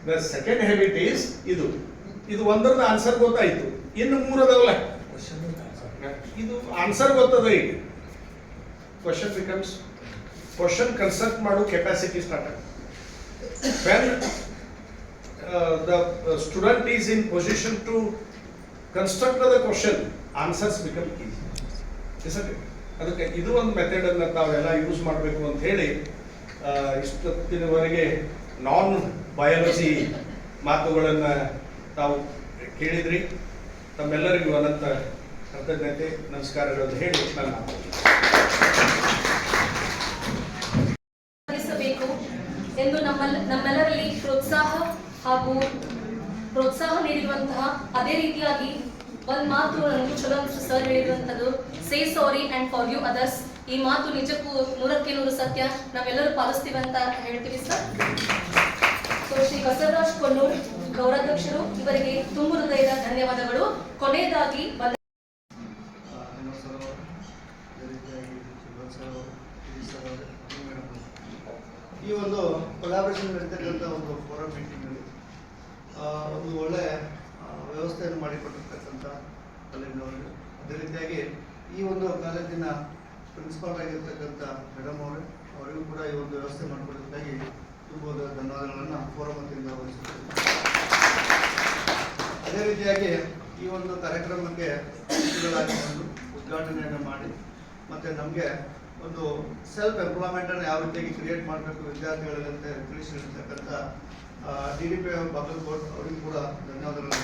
ದ ಸೆಕೆಂಡ್ ಹ್ಯಾಬಿಟ್ ಈಸ್ ಇದು ಒಂದರದ ಆನ್ಸರ್ ಗೊತ್ತಾಯ್ತು, ಇನ್ನು 3 ಅದಾವಲ್ಲ, ಇದು ಆನ್ಸರ್ ಗೊತ್ತದ. ಈಗ ಕ್ವಶನ್ ಕನ್ಸ್ಟ್ರಕ್ಟ್ ಮಾಡೋ ಕೆಪಾಸಿಟಿ ಸ್ಟಾರ್ಟ್ ಆಗುತ್ತೆ. when the student is in position to construct the question, answers become easy, isn't it? ಅದಕ್ಕೆ ಇದು ಒಂದು ಮೆಥಡ್ ಅನ್ನು ತಾವೆಲ್ಲ ಯೂಸ್ ಮಾಡಬೇಕು ಅಂತ ಹೇಳಿ ಇಷ್ಟೊತ್ತಿನವರೆಗೆ ನಾನ್ ಬಯಾಲಜಿ ಮಾತುಗಳನ್ನು ತಾವು ಕೇಳಿದ್ರಿ. ತಮ್ಮೆಲ್ಲರಿಗೂ ಅನಂತ ಕೃತಜ್ಞತೆ, ನಮಸ್ಕಾರಗಳನ್ನು ಹೇಳಿ ನನ್ನ ಎಂದು ನಮ್ಮೆಲ್ಲರಲ್ಲಿ ಪ್ರೋತ್ಸಾಹ ನೀಡಿರುವಂತಹ, ಅದೇ ರೀತಿಯಾಗಿ ಒಂದು ಮಾತು ನನಗೂ ಚಲೋ ಅನಿಸ್ತು ಸರ್ ಹೇಳಿರುವಂಥದ್ದು, say sorry and forgive others. ಈ ಮಾತು ನಿಜಕ್ಕೂ 100ಕ್ಕೆ 100 ಸತ್ಯ. ನಾವೆಲ್ಲರೂ ಪಾಲಿಸ್ತೀವಿ ಅಂತ ಹೇಳ್ತೀವಿ ಸರ್. ಸೊ ಶ್ರೀ ಬಸವರಾಜ್ ಕೊಲ್ಲೂರ್ ಗೌರವಾಧ್ಯಕ್ಷರು, ಇವರಿಗೆ ತುಂಬ ಹೃದಯದ ಧನ್ಯವಾದಗಳು. ಕೊನೆಯದಾಗಿ ಈ ಒಂದು ಕೊಲಾಬ್ರೇಷನ್ ನಡೀತಕ್ಕಂಥ ಒಂದು ಫೋರಮ್ ಮೀಟಿಂಗ್ನಲ್ಲಿ ಒಂದು ಒಳ್ಳೆ ವ್ಯವಸ್ಥೆಯನ್ನು ಮಾಡಿಕೊಟ್ಟಿರ್ತಕ್ಕಂಥ ಕಾಲೇಜಿನವರಿಗೆ, ಅದೇ ರೀತಿಯಾಗಿ ಈ ಒಂದು ಕಾಲೇಜಿನ ಪ್ರಿನ್ಸಿಪಾಲ್ ಆಗಿರ್ತಕ್ಕಂಥ ಮೇಡಮ್ ಅವರಿಗೂ ಕೂಡ ಈ ಒಂದು ವ್ಯವಸ್ಥೆ ಮಾಡಿಕೊಡೋದಕ್ಕಾಗಿ ತುಂಬ ಧನ್ಯವಾದಗಳನ್ನು ಫೋರಮ್ ವತಿಯಿಂದ ವಹಿಸುತ್ತೇವೆ. ಅದೇ ರೀತಿಯಾಗಿ ಈ ಒಂದು ಕಾರ್ಯಕ್ರಮಕ್ಕೆ ಬಂದು ಉದ್ಘಾಟನೆಯನ್ನು ಮಾಡಿ ಮತ್ತು ನಮಗೆ ಒಂದು ಸೆಲ್ಫ್ ಎಂಪ್ಲಾಯ್ಮೆಂಟನ್ನು ಯಾವ ರೀತಿಯಾಗಿ ಕ್ರಿಯೇಟ್ ಮಾಡಬೇಕು ವಿದ್ಯಾರ್ಥಿಗಳಿಗೆ ಅಂತ ತಿಳಿಸಿರ್ತಕ್ಕಂಥ DDP ಬಾಗಲಕೋಟ್ ಅವರಿಗೂ ಕೂಡ ಧನ್ಯವಾದಗಳು.